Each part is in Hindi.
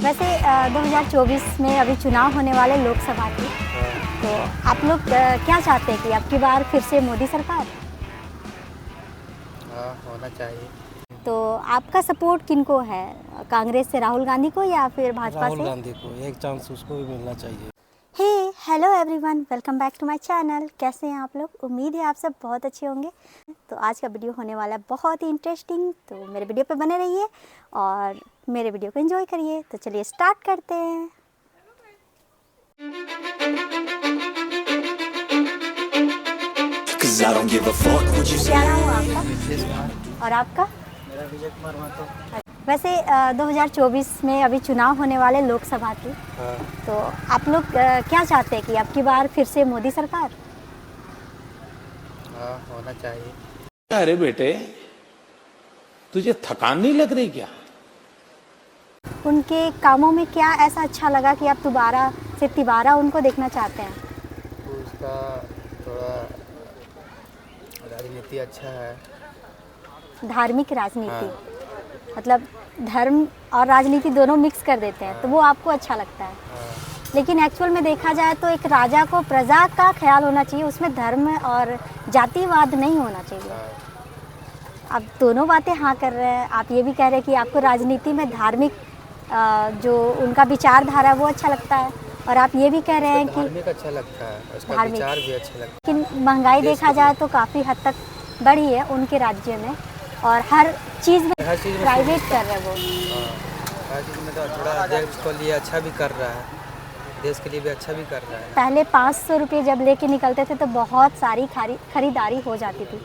वैसे 2024 में अभी चुनाव होने वाले लोकसभा की, तो आप लोग क्या चाहते हैं कि अब की बार फिर से मोदी सरकार? हाँ, होना चाहिए। तो आपका सपोर्ट किनको है? कांग्रेस से राहुल गांधी को या फिर भाजपा राहुल से? गांधी को एक चांस उसको भी मिलना चाहिए। Hey hello everyone, welcome back to my channel. कैसे हैं आप लोग? उम्मीद है आप सब बहुत अच्छे होंगे। तो आज का वीडियो होने वाला है बहुत ही इंटरेस्टिंग, तो मेरे वीडियो पे बने रहिए और मेरे वीडियो को एंजॉय करिए। तो चलिए स्टार्ट करते हैं। Cause I don't give a fuck what you say. क्या नाम हुआ आपका नीतीश कुमार। और आपका? मेरा विजय कुमार महतो। वैसे 2024 में अभी चुनाव होने वाले लोकसभा की, हाँ, तो आप लोग क्या चाहते हैं कि अब की बार फिर से मोदी सरकार? हाँ, होना चाहिए। अरे बेटे, तुझे थकान नहीं लग रही क्या? उनके कामों में क्या ऐसा अच्छा लगा कि आप दोबारा से तिबारा उनको देखना चाहते हैं? तो उसका थोड़ा राजनीति अच्छा है। धार्मिक राजनीति, हाँ। मतलब धर्म और राजनीति दोनों मिक्स कर देते हैं, तो वो आपको अच्छा लगता है। हाँ, लेकिन एक्चुअल में देखा जाए तो एक राजा को प्रजा का ख्याल होना चाहिए, उसमें धर्म और जातिवाद नहीं होना चाहिए। हाँ, आप दोनों बातें हाँ कर रहे हैं। आप ये भी कह रहे हैं कि आपको राजनीति में धार्मिक जो उनका विचारधारा है वो अच्छा लगता है, और आप ये भी कह रहे हैं कि धार्मिक अच्छा लगता है, उसका धार्मिक। विचार भी अच्छा लगता लेकिन महंगाई देश देखा के जाए तो काफ़ी हद तक बढ़ी है उनके राज्य में, और हर चीज़ में है। हर चीज़ में प्राइवेट कर रहे हैं वो। हाँ, हर चीज़ में तो थोड़ा देश के लिए अच्छा भी कर रहा है, देश के लिए भी अच्छा भी कर रहा है। पहले 500 रुपये जब लेके निकलते थे तो बहुत सारी खरीदारी हो जाती थी।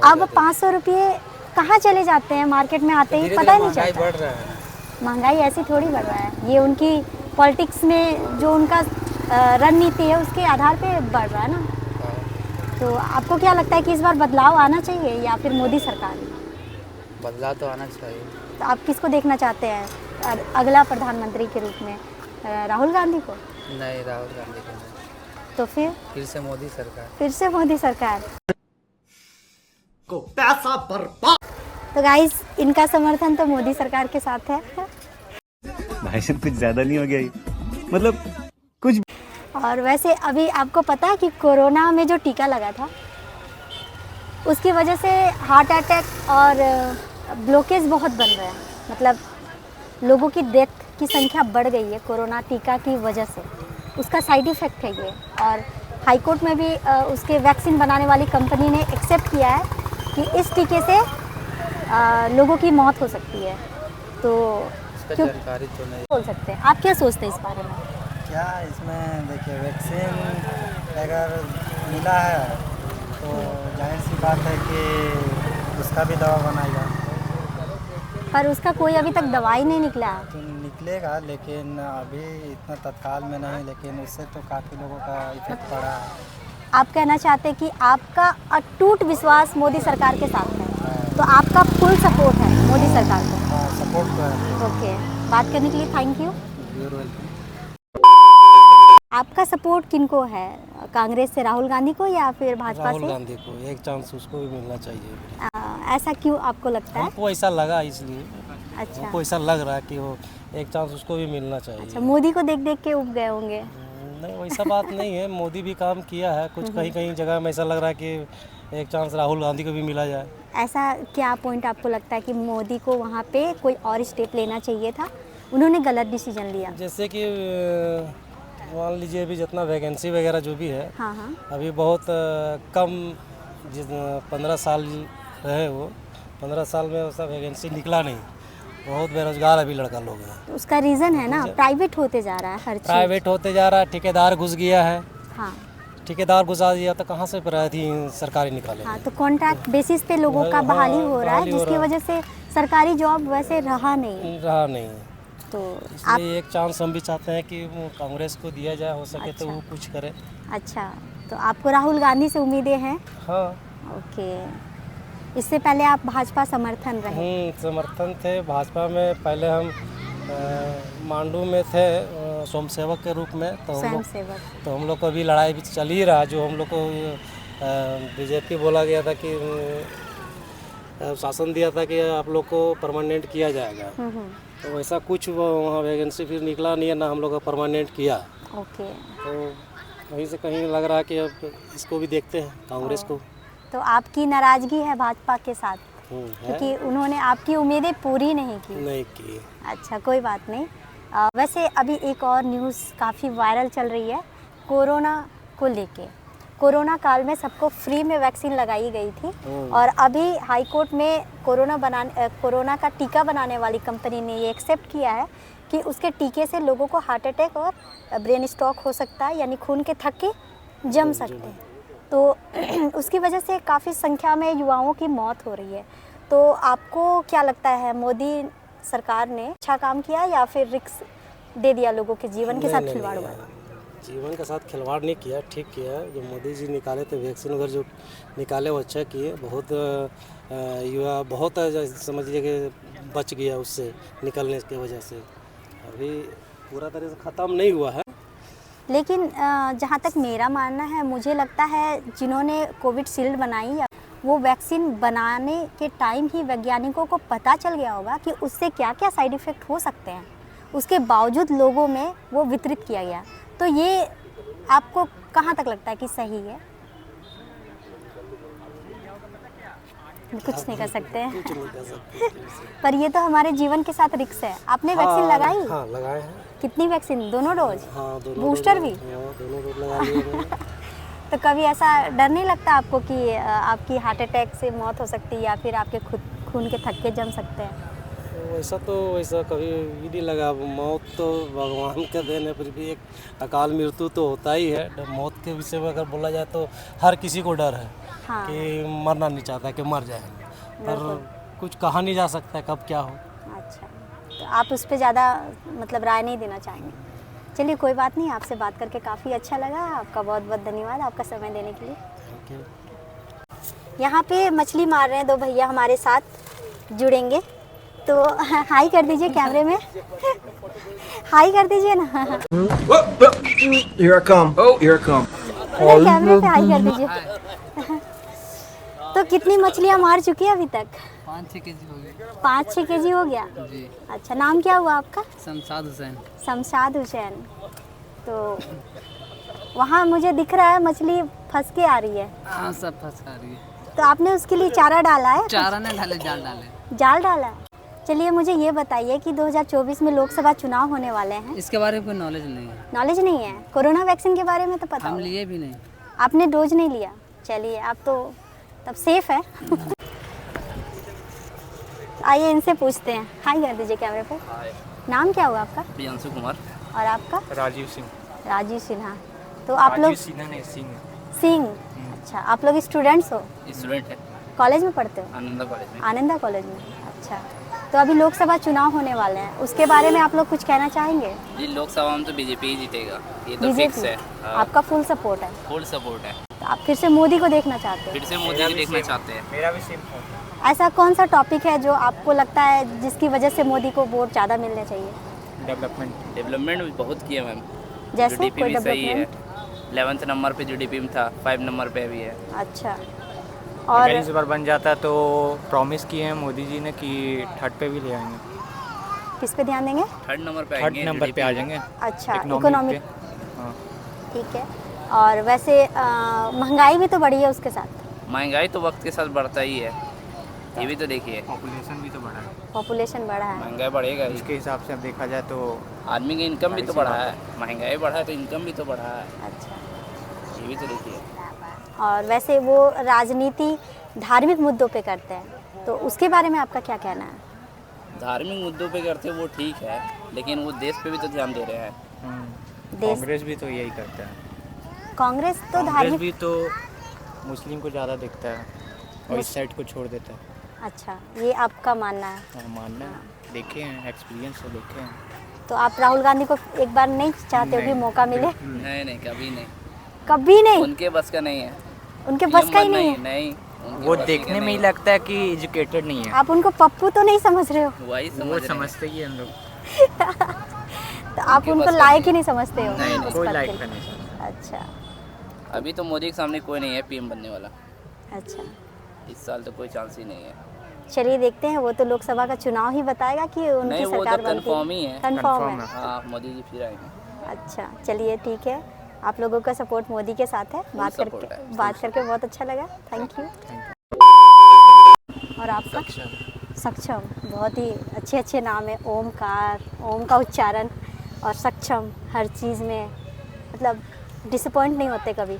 अब 500 रुपये कहाँ चले जाते हैं, मार्केट में आते ही पता ही नहीं महंगाई चलता। बढ़ रहा है। महंगाई ऐसी थोड़ी बढ़ रहा है, ये उनकी पॉलिटिक्स में जो उनका रणनीति है उसके आधार पे बढ़ रहा है ना। हाँ, तो आपको क्या लगता है कि इस बार बदलाव आना चाहिए या फिर मोदी सरकार? बदलाव तो आना चाहिए। तो आप किसको देखना चाहते हैं अगला प्रधानमंत्री के रूप में? राहुल गांधी को? नहीं, राहुल गांधी को नहीं। तो फिर से मोदी सरकार। फिर से मोदी सरकार को पैसा बर्बाद। तो गाइस, इनका समर्थन तो मोदी सरकार के साथ है। भाई साहब कुछ ज्यादा नहीं हो गया ये? मतलब कुछ। और वैसे अभी आपको पता है कि कोरोना में जो टीका लगा था उसकी वजह से हार्ट अटैक और ब्लॉकेज बहुत बन रहा है, मतलब लोगों की डेथ की संख्या बढ़ गई है कोरोना टीका की वजह से। उसका साइड इफ़ेक्ट है ये, और हाई कोर्ट में भी उसके वैक्सीन बनाने वाली कंपनी ने एक्सेप्ट किया है कि इस टीके से लोगों की मौत हो सकती है। तो इसका क्यों जानकारी तो नहीं। बोल सकते हैं, आप क्या सोचते हैं इस बारे में? क्या इसमें देखिए, वैक्सीन अगर मिला है तो जाहिर सी बात है कि उसका भी दवा बनाएगा, पर उसका कोई अभी तक दवाई नहीं निकला है। तो निकलेगा, लेकिन अभी इतना तत्काल में नहीं, लेकिन उससे तो काफ़ी लोगों का इफेक्ट पड़ा है। आप कहना चाहते हैं कि आपका अटूट विश्वास मोदी सरकार के साथ है, तो आपका फुल सपोर्ट है मोदी सरकार को? हाँ, सपोर्ट तो है। ओके, बात करने के लिए थैंक यू। You're welcome. आपका सपोर्ट किनको है? कांग्रेस से राहुल गांधी को या फिर भाजपा राहुल से? गांधी को एक चांस उसको भी मिलना चाहिए। ऐसा क्यों आपको लगता है? हमको ऐसा लगा, इसलिए अच्छा हमको ऐसा लग रहा है कि वो एक चांस उसको भी मिलना चाहिए। अच्छा, मोदी को देख देख के उब गए होंगे। नहीं, वैसा बात नहीं है, मोदी भी काम किया है कुछ, कहीं कहीं जगह में ऐसा लग रहा है कि एक चांस राहुल गांधी को भी मिला जाए। ऐसा क्या पॉइंट आपको लगता है कि मोदी को वहाँ पे कोई और स्टेप लेना चाहिए था, उन्होंने गलत डिसीजन लिया? जैसे कि मान लीजिए अभी जितना वैकेंसी वगैरह जो भी है, हाँ हाँ, अभी बहुत कम, जिस 15 साल रहे वो 15 साल में वैसा वैकेंसी निकला नहीं, बहुत बेरोजगार अभी लड़का लोग हैं। तो उसका रीज़न है ना, प्राइवेट होते जा रहा है हर चीज़। प्राइवेट होते जा रहा है, ठेकेदार घुस गया है। हाँ ठेकेदार घुसा दिया तो कहाँ से सरकारी निकाले? हाँ, तो कॉन्ट्रैक्ट बेसिस पे लोगों का हाँ, बहाली हो रहा है, बहाली हो जिसकी रहा है। वजह से सरकारी जॉब वैसे रहा नहीं। रहा नहीं, तो आप इसलिए एक चांस हम भी चाहते हैं कि वो कांग्रेस को दिया जाए, हो सके तो अच्छा। वो कुछ करे। अच्छा, तो आपको राहुल गांधी से उम्मीदें हैं? हाँ, ओके, इससे पहले आप भाजपा समर्थन रहे? समर्थन थे भाजपा में। पहले हम मांडू में थे स्वयंसेवक के रूप में, तो हम लोग को भी लड़ाई भी चल ही रहा, जो हम लोग को बीजेपी बोला गया था कि शासन दिया था कि आप लोग को परमानेंट किया जाएगा, तो वैसा कुछ वहाँ वैकेंसी फिर निकला नहीं है, ना हम लोग का परमानेंट किया। ओके। तो कहीं से कहीं लग रहा है कि अब इसको भी देखते हैं, कांग्रेस को। तो आपकी नाराज़गी है भाजपा के साथ है। क्योंकि उन्होंने आपकी उम्मीदें पूरी नहीं की? नहीं की। अच्छा, कोई बात नहीं। वैसे अभी एक और न्यूज़ काफ़ी वायरल चल रही है कोरोना को लेके। कोरोना काल में सबको फ्री में वैक्सीन लगाई गई थी और अभी हाई कोर्ट में कोरोना का टीका बनाने वाली कंपनी ने ये एक्सेप्ट किया है कि उसके टीके से लोगों को हार्ट अटैक और ब्रेन स्ट्रोक हो सकता है, यानी खून के थक्के जम सकते हैं। तो उसकी वजह से काफ़ी संख्या में युवाओं की मौत हो रही है। तो आपको क्या लगता है, मोदी सरकार ने अच्छा काम किया या फिर रिस्क दे दिया, लोगों के जीवन के साथ खिलवाड़ हुआ? जीवन के साथ खिलवाड़ नहीं किया, ठीक किया। जो मोदी जी निकाले थे वैक्सीन वगैरह जो निकाले वो अच्छा किए। बहुत युवा बहुत समझ लीजिए कि बच गया उससे निकलने की वजह से। अभी पूरा तरह से ख़त्म नहीं हुआ है, लेकिन जहाँ तक मेरा मानना है, मुझे लगता है जिन्होंने कोविशील्ड बनाई वो वैक्सीन बनाने के टाइम ही वैज्ञानिकों को पता चल गया होगा कि उससे क्या क्या साइड इफ़ेक्ट हो सकते हैं, उसके बावजूद लोगों में वो वितरित किया गया। तो ये आपको कहाँ तक लगता है कि सही है? कुछ नहीं कर सकते हैं। कुछ नहीं कर सकते। पर ये तो हमारे जीवन के साथ रिस्क है। आपने वैक्सीन लगाई? हाँ, लगाए हैं। कितनी वैक्सीन? दोनों डोज? हाँ, दोनों बूस्टर भी? हाँ, दोनों डोज लगा लिए मैंने। तो कभी ऐसा डर नहीं लगता आपको कि आपकी हार्ट अटैक से मौत हो सकती है या फिर आपके खून के थक्के जम सकते हैं? वैसा कभी भी नहीं लगा। मौत तो भगवान का देन है, फिर भी एक अकाल मृत्यु तो होता ही है। मौत के विषय में अगर बोला जाए तो हर किसी को डर है। हाँ। कि मरना नहीं चाहता कि मर जाए, पर कुछ कहा नहीं जा सकता कब क्या हो। अच्छा, तो आप उस पर ज़्यादा मतलब राय नहीं देना चाहेंगे? चलिए, कोई बात नहीं। आपसे बात करके काफ़ी अच्छा लगा। आपका बहुत बहुत धन्यवाद आपका समय देने के लिए। Thank you. यहाँ पे मछली मार रहे हैं दो भैया, हमारे साथ जुड़ेंगे, तो हाई कर दीजिए कैमरे में। हाई कर दीजिए ना। Here I come. Oh, here I come. कैमरे पे हाई कर दीजिए। तो कितनी मछलियाँ मार चुकी है अभी तक? 5-6 केजी हो गए। 5-6 केजी हो गया जी। अच्छा, नाम क्या हुआ आपका? शमशाद हुसैन। शमशाद हुसैन। तो वहाँ मुझे दिख रहा है मछली फंस के आ रही है। हाँ, सब फंस आ रही है। तो आपने उसके लिए चारा डाला है? चारा नहीं डाले, जाल डाले। जाल डाला है। चलिए, मुझे ये बताइए कि 2024 में लोकसभा चुनाव होने वाले हैं। इसके बारे में कोई नॉलेज नहीं है। नॉलेज नहीं है? कोरोना वैक्सीन के बारे में तो पता हम होगा। लिए भी नहीं। आपने डोज नहीं लिया? चलिए, आप तो तब सेफ है। आइए इनसे पूछते हैं। हाई कर दीजिए कैमरे पे। नाम क्या हुआ आपका? प्रियांशु कुमार। और आपका? राजीव सिंह। राजीव सिन्हा। तो आप लोग सिंह। अच्छा, आप लोग स्टूडेंट्स हो? स्टूडेंट है। कॉलेज में पढ़ते हो? आनंदा कॉलेज में। आनंदा कॉलेज में। अच्छा, तो अभी लोकसभा चुनाव होने वाले हैं, उसके बारे में आप लोग कुछ कहना चाहेंगे? जी, लोकसभा में तो बीजेपी ही जीतेगा, ये तो बीजेपी फिक्स है। आपका फुल सपोर्ट है? फुल सपोर्ट है। तो आप फिर से मोदी को देखना चाहते हैं? फिर से मोदी को देखना चाहते हैं। मेरा भी सेम है। ऐसा कौन सा टॉपिक है जो आपको लगता है जिसकी वजह से मोदी को वोट ज़्यादा मिलने चाहिए? डेवलपमेंट भी बहुत किया मैम। जैसे जीडीपी कोई भी सही है। डेवलपमेंट? 11th नंबर पे जीडीपी में था, 5 नंबर पे भी है। अच्छा, अगर और इस बार बन जाता तो प्रॉमिस किए हैं मोदी जी ने कि 3rd पे भी ले आएंगे। किस पे ध्यान देंगे? 3rd नंबर पे 3rd आएंगे। नंबर पे आ जाएंगे। अच्छा, इकोनॉमिक इकोनॉमिक। पे। हाँ। ठीक है। और वैसे महंगाई भी तो बढ़ी है उसके साथ? महंगाई तो वक्त के साथ बढ़ता ही है, ये भी तो देखिए। पॉपुलेशन भी तो बढ़ा है। पॉपुलेशन बढ़ा है। महंगाई बढ़ेगा ही। उसके हिसाब से अब देखा जाए तो आदमी की इनकम भी तो बढ़ा है, महंगाई बढ़ा है तो इनकम भी तो बढ़ा है, अच्छा, ये भी तो देखिए। और वैसे वो राजनीति धार्मिक मुद्दों पे करते हैं, तो उसके बारे में आपका क्या कहना है? धार्मिक मुद्दों पे करते वो ठीक है, लेकिन वो देश पे भी तो ध्यान दे रहे हैं। देश, कांग्रेस भी तो यही करता है। कांग्रेस तो कांग्रेस धार्मिक। भी तो मुस्लिम को ज़्यादा देखता है और इस साइड को छोड़ देता है। अच्छा, ये आपका मानना है? हाँ, मानना है। देखे हैं, एक्सपीरियंस से देखे हैं। तो आप राहुल गांधी को एक बार नहीं चाहते हो कि नहीं, मौका मिले? नहीं, कभी नहीं। कभी नहीं? उनके बस का नहीं है। उनके बस का ही नहीं है? नहीं, वो देखने में ही लगता है कि एजुकेटेड नहीं है। आप उनको पप्पू तो नहीं समझ रहे हो? वही वो समझते ही हैं हम लोग। तो आप उनको लायक ही नहीं समझते हो? नहीं, उस कोई पद लाइक के का लिए? नहीं। अच्छा अभी तो मोदी के सामने कोई नहीं है पीएम बनने वाला। अच्छा। इस साल तो कोई चांस ही नहीं है। चलिए देखते हैं, वो तो लोकसभा का चुनाव ही बताएगा कि उनकी नहीं, वो सरकार तो बनती कंफर्म ही है। कंफर्म है। हाँ, मोदी जी फिर आएंगे। अच्छा चलिए ठीक है, आप लोगों का सपोर्ट मोदी के साथ है। बात करके बहुत अच्छा लगा। Thank you. और आपका? सक्षम, बहुत ही अच्छे नाम है। ओमकार, ओम का उच्चारण और सक्षम, हर चीज़ में मतलब डिसअपॉइंट नहीं होते कभी।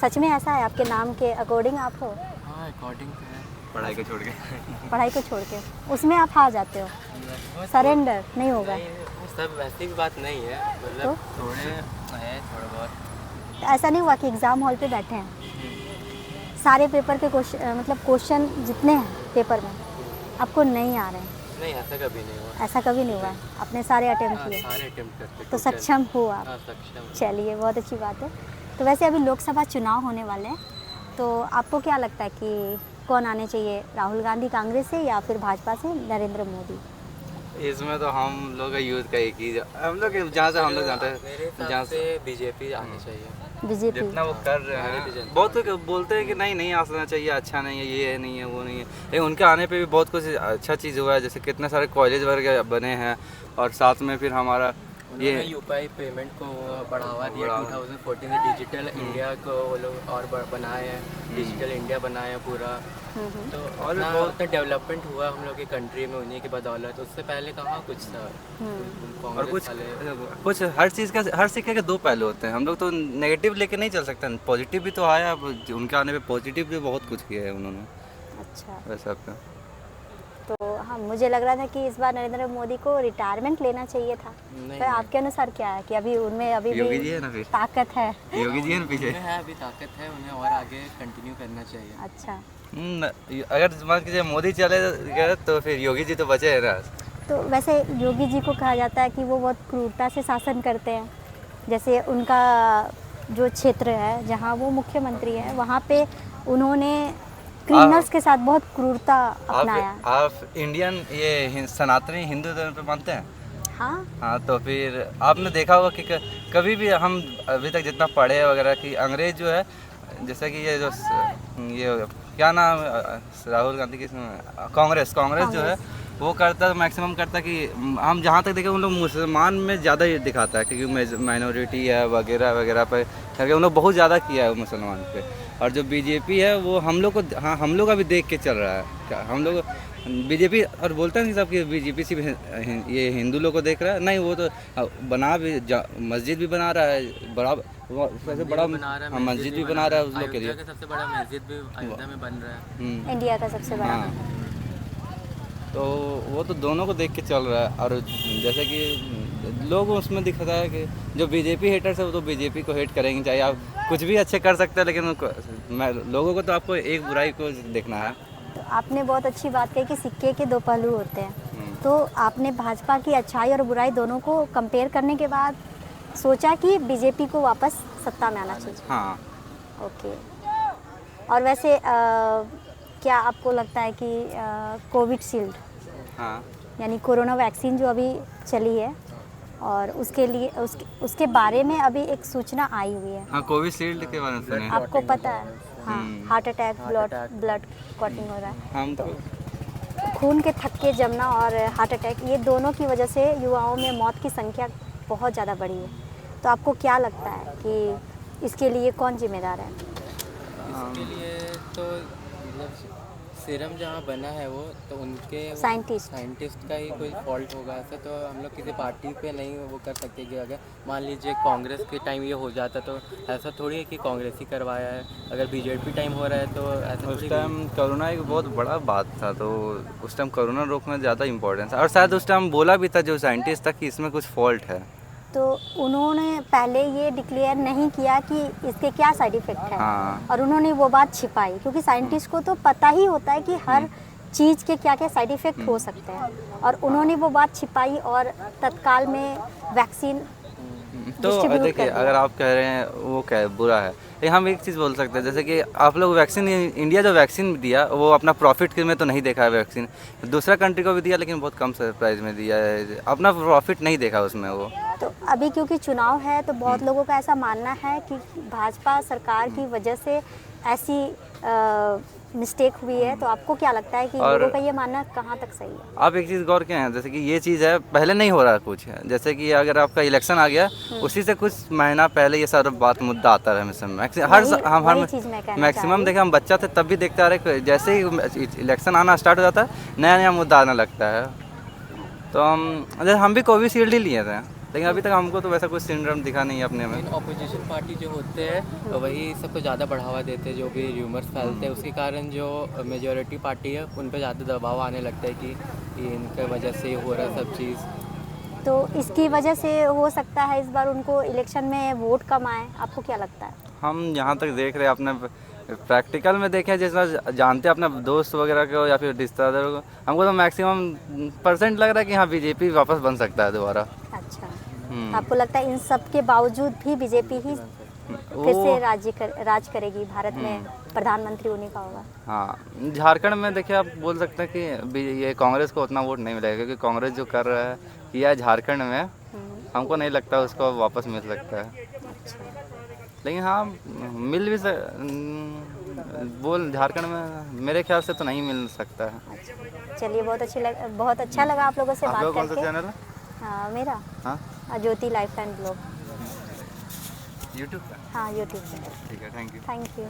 सच में ऐसा है आपके नाम के अकॉर्डिंग आप हो? हाँ, अकॉर्डिंग तो है। पढ़ाई को छोड़ के पढ़ाई को छोड़ के उसमें आप हार जाते हो, सरेंडर नहीं होगा। सब वैसी भी बात नहीं है, मतलब थोड़े थोड़ा बहुत। ऐसा नहीं हुआ कि एग्ज़ाम हॉल पे बैठे हैं, सारे पेपर के क्वेश्चन जितने हैं पेपर में आपको नहीं आ रहे हैं? नहीं, ऐसा कभी नहीं हुआ। ऐसा कभी नहीं हुआ है, आपने सारे अटेम्प्ट किए? सारे अटेम्प्ट करते। तो सक्षम हो आप? हाँ, सक्षम। चलिए बहुत अच्छी बात है। तो वैसे अभी लोकसभा चुनाव होने वाले हैं, तो आपको क्या लगता है कि कौन आने चाहिए, राहुल गांधी कांग्रेस से या फिर भाजपा से नरेंद्र मोदी? इसमें तो हम लोग का यूथ का एक ही, हम लोग जहाँ से हम लोग जानते हैं, जहाँ से बीजेपी आनी चाहिए। बीजेपी जितना वो कर रहे हैं, बहुत लोग बोलते हैं कि नहीं आना चाहिए, अच्छा नहीं है, ये नहीं है, वो नहीं है, लेकिन उनके आने पे भी बहुत कुछ अच्छा चीज़ हुआ है। जैसे कितने सारे कॉलेज वगैरह बने हैं, और साथ में फिर हमारा ये यूपीआई पेमेंट को बढ़ावा दिया। 2014 में डिजिटल इंडिया को वो लोग और बनाए हैं, डिजिटल इंडिया बनाया पूरा। तो और बहुत डेवलपमेंट हुआ हम लोग की कंट्री में उन्हीं की बदौलत। उससे पहले कहाँ कुछ था। और कुछ हर चीज़ का, हर सिक्के के दो पहलू होते हैं। हम लोग तो नेगेटिव लेके नहीं चल सकते, पॉजिटिव भी तो आया। उनके आने पे पॉजिटिव भी बहुत कुछ किया है उन्होंने। अच्छा, वैसा तो हाँ, मुझे लग रहा था कि इस बार नरेंद्र मोदी को रिटायरमेंट लेना चाहिए था। तो आपके अनुसार क्या है कि अभी उनमें अभी योगी जी भी है ना, फिर ताकत है? योगी जी है ना पीछे है, अभी ताकत है, उन्हें और आगे कंटिन्यू करना चाहिए। अच्छा, अगर मान कीजिए मोदी चले गए तो फिर योगी जी तो बचे हैं ना। तो वैसे योगी जी को कहा जाता है कि वो बहुत क्रूरता से शासन करते हैं। जैसे उनका जो क्षेत्र है जहाँ वो मुख्यमंत्री हैं, वहाँ पे उन्होंने क्रिमिनल्स के साथ बहुत क्रूरता अपनाया। आप इंडियन ये सनातनी हिंदू धर्म पे मानते हैं? हाँ, तो फिर आपने देखा होगा कि कभी भी हम अभी तक जितना पढ़े वगैरह कि अंग्रेज जो है, जैसे कि ये क्या नाम राहुल गांधी की, कांग्रेस जो है वो करता, मैक्सिमम करता कि हम जहाँ तक देखें उन लोग मुसलमान में ज़्यादा ये दिखाता है, क्योंकि माइनॉरिटी है वगैरह वगैरह पे करके उन लोग बहुत ज़्यादा किया है मुसलमान पे। और जो बीजेपी है वो हम लोग को, हाँ, हम लोग का भी देख के चल रहा है। हम लोग बीजेपी और बोलते नहीं सब कि बीजेपी सिर्फ ये हिंदू लोग को देख रहा है, नहीं, वो तो बना भी, मस्जिद भी बना रहा है, बड़ा वैसे बड़ा मस्जिद भी बना रहा है उस लोग के लिए। सबसे बड़ा मस्जिद भी अयोध्या में बन रहा है, इंडिया का सबसे बड़ा। हाँ, तो वो तो दोनों को देख के चल रहा है। और जैसे कि लोग उसमें दिखता है कि जो बीजेपी हेटर्स है वो तो बीजेपी को हेट करेंगे, चाहे आप कुछ भी अच्छे कर सकते हैं, लेकिन लोगों को तो आपको एक बुराई को देखना है। तो आपने बहुत अच्छी बात कही कि सिक्के के दो पहलू होते हैं। तो आपने भाजपा की अच्छाई और बुराई दोनों को कंपेयर करने के बाद सोचा कि बीजेपी को वापस सत्ता में आना चाहिए। हाँ, ओके। और वैसे क्या आपको लगता है कि कोविशील्ड, हाँ, यानी कोरोना वैक्सीन जो अभी चली है, और उसके लिए उसके बारे में अभी एक सूचना आई हुई है? हाँ, कोविशील्ड के बारे में सुने। आपको पता है? हाँ, हार्ट अटैक, ब्लड क्लॉटिंग हो रहा है। हम तो खून के थक्के जमना और हार्ट अटैक, ये दोनों की वजह से युवाओं में मौत की संख्या बहुत ज़्यादा बढ़ी है। तो आपको क्या लगता है कि इसके लिए कौन जिम्मेदार है? इसके लिए तो मतलब सीरम जहाँ बना है वो तो उनके साइंटिस्ट का ही कोई फॉल्ट होगा। ऐसा तो हम लोग किसी पार्टी पे नहीं वो कर सकते कि अगर मान लीजिए कांग्रेस के टाइम ये हो जाता तो ऐसा थोड़ी है कि कांग्रेस ही करवाया है। अगर बीजेपी टाइम हो रहा है तो ऐसा उस टाइम कोरोना एक बहुत बड़ा बात था, तो उस टाइम कोरोना रोकना ज़्यादा इंपॉर्टेंस है। और शायद उस टाइम बोला भी था जो साइंटिस्ट था कि इसमें कुछ फॉल्ट है, तो उन्होंने पहले ये डिक्लेयर नहीं किया कि इसके क्या साइड इफ़ेक्ट है। हाँ। और उन्होंने वो बात छिपाई, क्योंकि साइंटिस्ट को तो पता ही होता है कि हर चीज़ के क्या क्या साइड इफ़ेक्ट हो सकते हैं, और उन्होंने वो बात छिपाई और तत्काल में वैक्सीन तो देखिए, अगर आप कह रहे हैं वो क्या बुरा है, लेकिन हम एक चीज़ बोल सकते हैं, जैसे कि आप लोग वैक्सीन, इंडिया जो वैक्सीन दिया वो अपना प्रॉफिट में तो नहीं देखा है वैक्सीन, दूसरा कंट्री को भी दिया लेकिन बहुत कम प्राइस में दिया है, अपना प्रॉफिट नहीं देखा उसमें वो। तो अभी क्योंकि चुनाव है तो बहुत लोगों का ऐसा मानना है कि भाजपा सरकार की वजह से ऐसी मिस्टेक हुई है, तो आपको क्या लगता है कि और- लोगों का ये मानना कहाँ तक सही है? आप एक चीज़ गौर किए हैं, जैसे कि ये चीज़ है पहले नहीं हो रहा कुछ, जैसे कि अगर आपका इलेक्शन आ गया उसी से कुछ महीना पहले ये सारा बात मुद्दा आता है हमेशा हर वही चीज़ मैं कहना मैक्सिमम देखे हम बच्चा थे तब भी देखते आ रहे, जैसे ही इलेक्शन आना स्टार्ट हो जाता है नया नया मुद्दा आने लगता है। तो हम भी कोविशील्ड ही लिए थे, लेकिन अभी तक हमको तो वैसा कुछ सिंड्रोम दिखा नहीं है अपने में। ऑपोजिशन पार्टी जो होते हैं वही सबको ज़्यादा बढ़ावा देते हैं, जो भी र्यूमर्स फैलते हैं उसके कारण जो मेजॉरिटी पार्टी है उन पे ज़्यादा दबाव आने लगता है कि इनके वजह से हो रहा है सब चीज़। तो इसकी वजह से हो सकता है इस बार उनको इलेक्शन में वोट कम आए, आपको क्या लगता है? हम जहाँ तक देख रहे हैं अपने प्रैक्टिकल में देखें, जितना जानते हैं अपने दोस्त वगैरह को या फिर रिश्तेदारों को, हमको तो मैक्सिमम परसेंट लग रहा है कि हाँ बीजेपी वापस बन सकता है दोबारा। अच्छा, आपको लगता है इन सब के बावजूद भी बीजेपी ही फिर से राज करेगी भारत में, प्रधानमंत्री उन्हीं का होगा? हाँ, झारखंड में देखिए आप बोल सकते हैं कि ये कांग्रेस को उतना वोट नहीं मिलेगा, क्योंकि कांग्रेस जो कर रहा है किया झारखंड में, हमको नहीं लगता उसको वापस मिल सकता है। लेकिन हाँ मिल भी झारखंड में मेरे ख्याल से तो नहीं मिल सकता है। चलिए, बहुत अच्छा लगा आप लोगों से बात करके। कौन सा चैनल है? मेरा ज्योति लाइफ एंड ब्लॉग यूट्यूब का? हाँ, यूट्यूब पे। ठीक है, थैंक यू। Thank you.